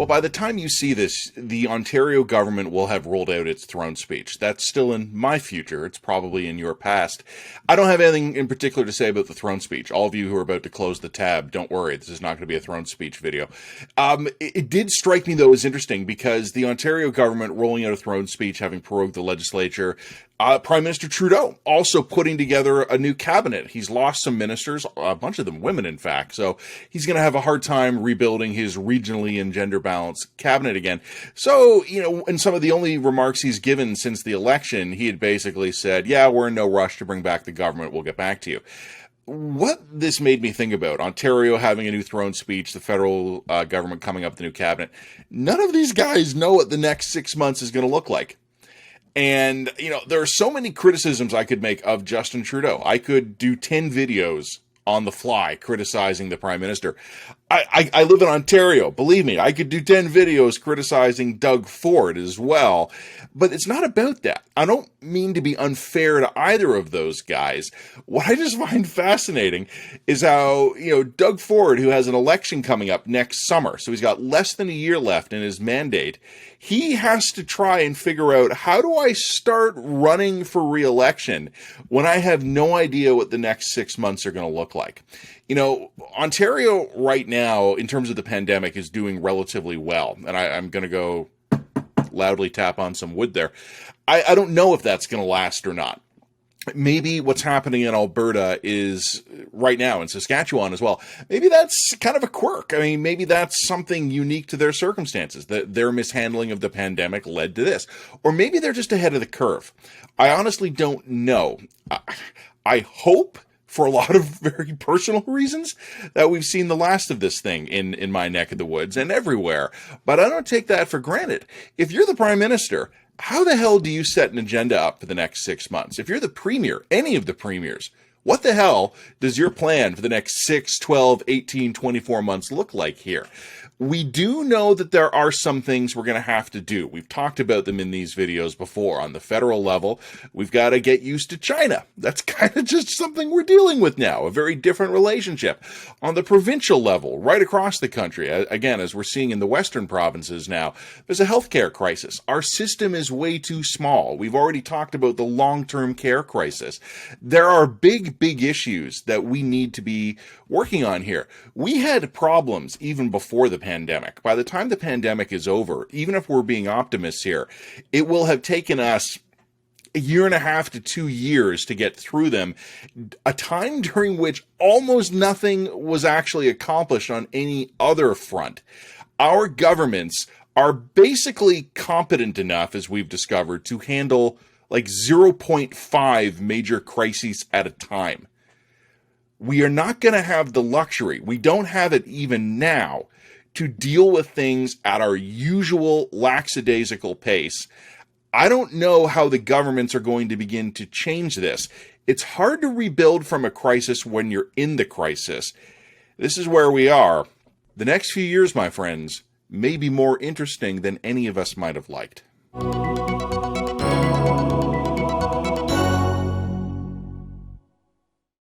by the time you see this, the Ontario government will have rolled out its throne speech. That's still in my future. It's probably in your past. I don't have anything in particular to say about the throne speech. All of you who are about to close the tab, don't worry. This is not going to be a throne speech video. It did strike me, though, as interesting because the Ontario government rolling out a throne speech, having prorogued the legislature, Prime Minister Trudeau also putting together a new cabinet. He's lost some ministers, a bunch of them women, in fact. So he's going to have a hard time rebuilding his regionally and gender balanced cabinet again. So, in some of the only remarks he's given since the election, he had basically said, yeah, we're in no rush to bring back the government. We'll get back to you. What this made me think about, Ontario having a new throne speech, the federal government coming up with a new cabinet, none of these guys know what the next 6 months is going to look like. And, there are so many criticisms I could make of Justin Trudeau. I could do 10 videos on the fly criticizing the Prime Minister. I live in Ontario. Believe me, I could do 10 videos criticizing Doug Ford as well. But it's not about that. I don't mean to be unfair to either of those guys. What I just find fascinating is how, Doug Ford, who has an election coming up next summer, so he's got less than a year left in his mandate, he has to try and figure out, how do I start running for re-election when I have no idea what the next 6 months are going to look like? Ontario right now, in terms of the pandemic, is doing relatively well. And I'm going to go loudly tap on some wood there. I don't know if that's going to last or not. Maybe what's happening in Alberta is right now in Saskatchewan as well. Maybe that's kind of a quirk. I mean, maybe that's something unique to their circumstances, that their mishandling of the pandemic led to this. Or maybe they're just ahead of the curve. I honestly don't know. I hope, for a lot of very personal reasons, that we've seen the last of this thing in my neck of the woods and everywhere. But I don't take that for granted. If you're the Prime Minister, how the hell do you set an agenda up for the next 6 months? If you're the Premier, any of the Premiers, what the hell does your plan for the next 6, 12, 18, 24 months look like here? We do know that there are some things we're going to have to do. We've talked about them in these videos before. On the federal level, we've got to get used to China. That's kind of just something we're dealing with now, a very different relationship. On the provincial level, right across the country, again, as we're seeing in the western provinces now, there's a healthcare crisis. Our system is way too small. We've already talked about the long-term care crisis. There are big issues that we need to be working on here. We had problems even before the pandemic. By the time the pandemic is over, even if we're being optimists here, it will have taken us a year and a half to 2 years to get through them, a time during which almost nothing was actually accomplished on any other front. Our governments are basically competent enough, as we've discovered, to handle like 0.5 major crises at a time. We are not going to have the luxury, we don't have it even now, to deal with things at our usual lackadaisical pace. I don't know how the governments are going to begin to change this. It's hard to rebuild from a crisis when you're in the crisis. This is where we are. The next few years, my friends, may be more interesting than any of us might have liked.